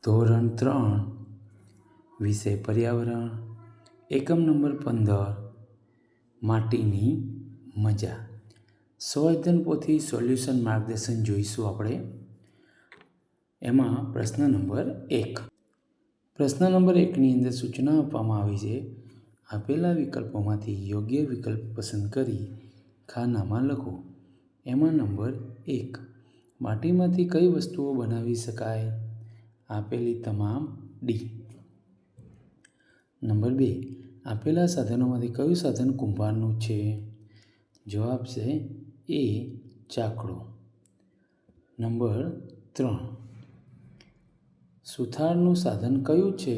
ધોરણ 3 વિષય પર્યાવરણ એકમ નંબર 15 માટીની મજા. સંવર્ધન પોથી સોલ્યુશન માર્ગદર્શન જોઈશું આપણે. એમાં પ્રશ્ન નંબર 1. પ્રશ્ન નંબર 1ની અંદર સૂચના આપવામાં આવી છે. આપેલા વિકલ્પોમાંથી યોગ્ય વિકલ્પ પસંદ કરી ખાનામાં લખો. એમાં નંબર 1. માટીમાંથી કઈ વસ્તુઓ બનાવી શકાય? આપેલી તમામ ડી. નંબર 2. આપેલા સાધનોમાંથી કયું સાધન કુંભારનું છે? જવાબ છે એ ચાકડો. નંબર 3. સુથારનું સાધન કયું છે?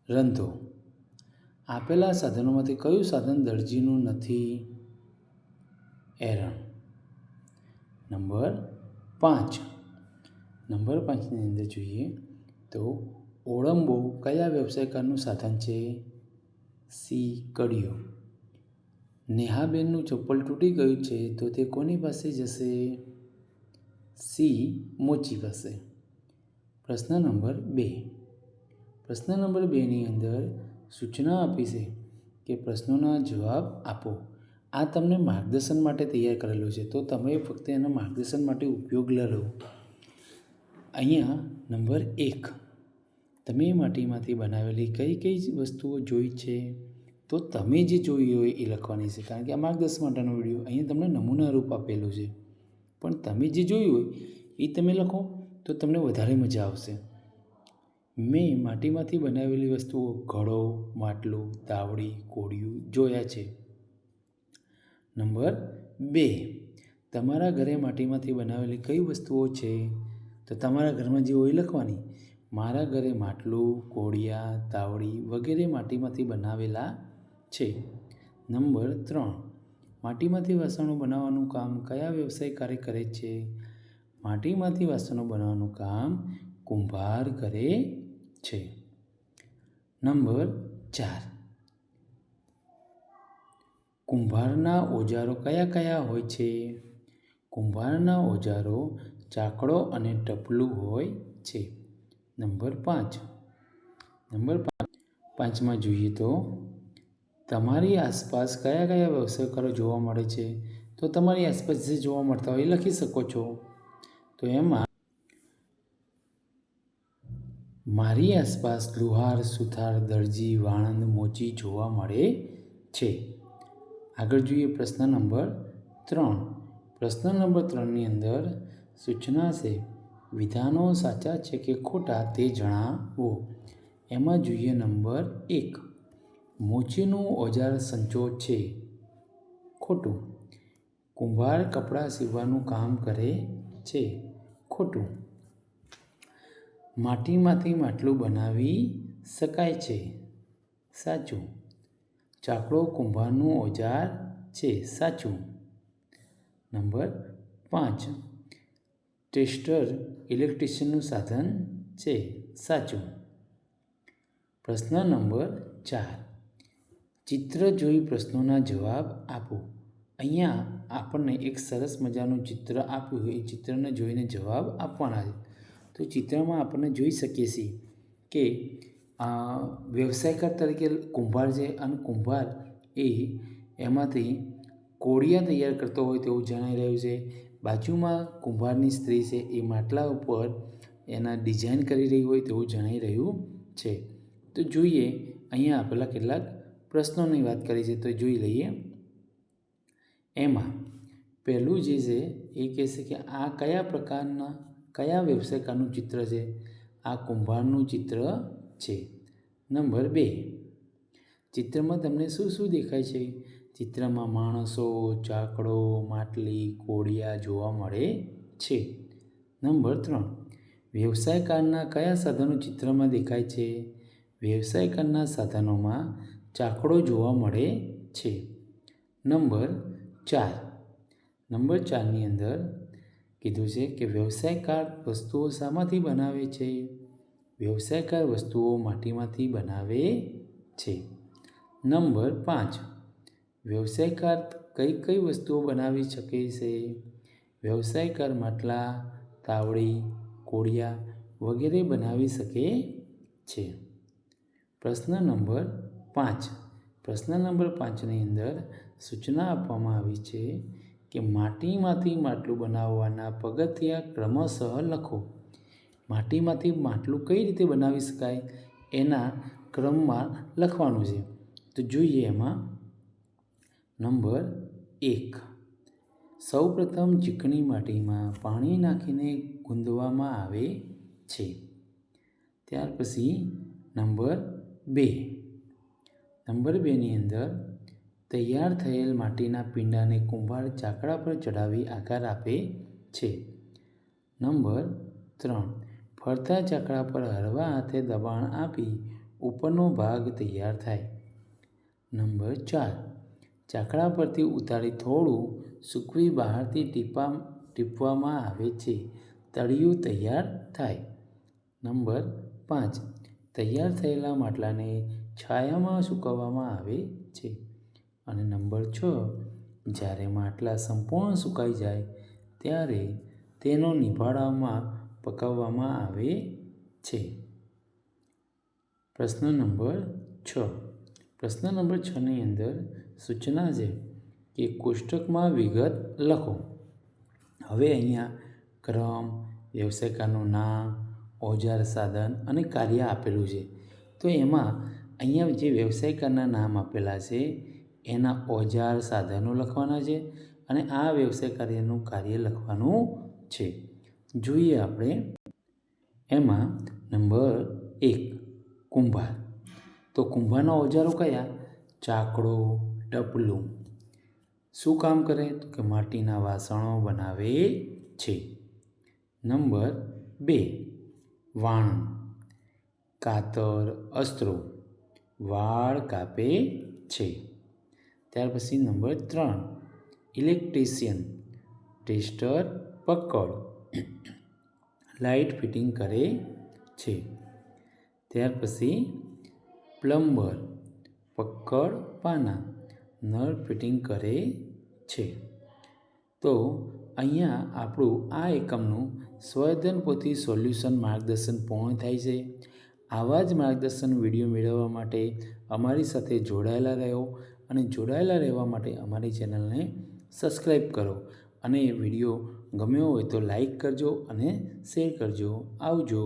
રંધો. આપેલા સાધનોમાંથી કયું સાધન દરજીનું નથી? એરણ. નંબર 5. નંબર 5ની અંદર જોઈએ તો ઓળંબો કયા વ્યવસાયકારનું સાધન છે? સી. કડિયો. નેહાબેનનું ચપ્પલ તૂટી ગયું છે તો તે કોની પાસે જશે? સી. મોચી પાસે. પ્રશ્ન નંબર 2. પ્રશ્ન નંબર 2ની અંદર સૂચના આપી છે કે પ્રશ્નોના જવાબ આપો. આ તમને માર્ગદર્શન માટે તૈયાર કરેલું છે, તો તમે ફક્ત એના માર્ગદર્શન માટે ઉપયોગ લો. અહીંયા નંબર 1. તમે માટીમાંથી બનાવેલી કઈ કઈ વસ્તુઓ જોઈ છે? તો તમે જે જોઈ હોય એ લખવાની છે, કારણ કે આ માર્ગદર્શન માટેનો વિડીયો. અહીંયા તમને નમૂના રૂપ આપેલું છે, પણ તમે જે જોયું હોય એ તમે લખો તો તમને વધારે મજા આવશે. મેં માટીમાંથી બનાવેલી વસ્તુઓ ઘડો, માટલું, તાવડી, કોડિયું જોયા છે. નંબર 2. તમારા ઘરે માટીમાંથી બનાવેલી કઈ વસ્તુઓ છે? તો તમારા ઘરમાં જે હોય લખવાની. મારા ઘરે માટલું, કોડિયા, તાવડી વગેરે માટીમાંથી બનાવેલા છે. નંબર 3. માટીમાંથી વાસણો બનાવવાનું કામ કયા વ્યવસાયકારે કરે છે? માટીમાંથી વાસણો બનાવવાનું કામ કુંભાર કરે છે. નંબર 4. કુંભારના ઓજારો કયા કયા હોય છે? કુંભારના ઓજારો ચાકડો અને ટપલું હોય છે. નંબર 5. નંબર 5માં જોઈએ તો તમારી આસપાસ કયા કયા વ્યવસાયકારો જોવા મળે છે? તો તમારી આસપાસ જે જોવા મળતા હોય એ લખી શકો છો. તો એમાં મારી આસપાસ લુહાર, સુથાર, દરજી, વાણંદ, મોચી જોવા મળે છે. આગળ જોઈએ પ્રશ્ન નંબર 3. પ્રશ્ન નંબર 3ની અંદર સૂચના છે. વિધાનો સાચા છે કે ખોટા તે જણાવો. એમાં જોઈએ નંબર 1. મોચીનું ઓજાર સંચો છે. ખોટું. કુંભાર કપડાં સીવવાનું કામ કરે છે. ખોટું. માટીમાંથી માટલું બનાવી શકાય છે. સાચું. ચાકડો કુંભારનું ઓજાર છે. સાચું. નંબર 5. ટેસ્ટર ઇલેક્ટ્રિશિયનનું સાધન છે. સાચું. પ્રશ્ન નંબર 4. ચિત્ર જોઈ પ્રશ્નોના જવાબ આપો. અહીંયા આપણને એક સરસ મજાનું ચિત્ર આપ્યું હોય, એ ચિત્રને જોઈને જવાબ આપવાના છે. તો ચિત્રમાં આપણને જોઈ શકીએ છીએ કે વ્યવસાયકાર તરીકે કુંભાર છે, અને કુંભાર એમાંથી કોડિયા તૈયાર કરતો હોય તેવું જણાઈ રહ્યું છે. બાજુમાં કુંભારની સ્ત્રી છે, એ માટલા ઉપર એના ડિઝાઇન કરી રહી હોય તેવું જણાઈ રહ્યું છે. તો જોઈએ અહીંયા આપેલા કેટલાક પ્રશ્નોની વાત કરી છે, તો જોઈ લઈએ. એમાં પહેલું જે છે એ કહેશે કે આ કયા વ્યવસાયકારનું ચિત્ર છે? આ કુંભારનું ચિત્ર છે. નંબર 2. ચિત્રમાં તમને શું શું દેખાય છે? ચિત્રમાં માણસો, ચાકડો, માટલી, કોડિયા જોવા મળે છે. નંબર 3. વ્યવસાયકારના કયા સાધનો ચિત્રમાં દેખાય છે? વ્યવસાયકારના સાધનોમાં ચાકડો જોવા મળે છે. નંબર 4. નંબર 4ની અંદર કીધું છે કે વ્યવસાયકાર વસ્તુઓ શામાંથી બનાવે છે? વ્યવસાયકાર વસ્તુઓ માટીમાંથી બનાવે છે. નંબર 5. વ્યવસાયકાર કઈ કઈ વસ્તુઓ બનાવી શકે છે? વ્યવસાયકાર માટલા, તાવડી, કોડિયા વગેરે બનાવી શકે છે. પ્રશ્ન નંબર 5. પ્રશ્ન નંબર 5ની અંદર સૂચના આપવામાં આવી છે કે માટીમાંથી માટલું બનાવવાના પગથિયાં ક્રમશઃ લખો. માટીમાંથી માટલું કઈ રીતે બનાવી શકાય એના ક્રમમાં લખવાનું છે. તો જોઈએ એમાં નંબર 1. સૌપ્રથમ ચીકણી માટીમાં પાણી નાખીને ગૂંદવામાં આવે છે. ત્યાર પછી નંબર 2. નંબર 2ની અંદર તૈયાર થયેલ માટીના પીંડાને કુંભાર ચાકડા પર ચડાવી આકાર આપે છે. નંબર 3. ફરતા ચાકડા પર હળવા હાથે દબાણ આપી ઉપરનો ભાગ તૈયાર થાય. નંબર 4. ચાકડા પરથી ઉતારી થોડું સૂકવી બહારથી ટીપવામાં આવે છે. તળિયું તૈયાર થાય. નંબર 5. તૈયાર થયેલા માટલાને છાયામાં સૂકવવામાં આવે છે. અને નંબર 6. જ્યારે માટલા સંપૂર્ણ સુકાઈ જાય ત્યારે તેનો નિભાડામાં પકાવવામાં આવે છે. પ્રશ્ન નંબર 6. પ્રશ્ન નંબર 6ની અંદર સૂચના છે કે કોષ્ટકમાં વિગત લખો. હવે અહીંયા ક્રમ, વ્યવસાયકારનું નામ, ઓજાર, સાધન અને કાર્ય આપેલું છે. તો એમાં અહીંયા જે વ્યવસાયકારના નામ આપેલા છે એના ઓજાર, સાધનો લખવાના છે અને આ વ્યવસાયકાર્યનું કાર્ય લખવાનું છે. જોઈએ આપણે એમાં નંબર 1 કુંભાર. તો કુંભારના ઓજારો કયા? ચાકડો, ટપલું. શું કામ કરે? તો કે માટીના વાસણો બનાવે છે. નંબર 2 વાણંદ. કાતર, અસ્ત્રો. વાળ કાપે છે. ત્યાર પછી નંબર 3 ઇલેક્ટ્રિશિયન. ટેસ્ટર, પકડ. લાઇટ ફિટિંગ કરે છે. ત્યાર પછી પ્લમ્બર. પકડ, પાના. નળ ફિટિંગ કરે છે. તો અહીંયા આપણું આ એકમનું સ્વઅધ્યયન પોથી સોલ્યુશન માર્ગદર્શન પૂર્ણ થાય છે. આવા જ માર્ગદર્શન વિડીયો મેળવવા માટે અમારી સાથે જોડાયેલા રહો અને જોડાયેલા રહેવા માટે અમારી ચેનલને સબસ્ક્રાઈબ કરો અને વિડીયો ગમ્યો હોય તો લાઈક કરજો અને શેર કરજો. આવજો.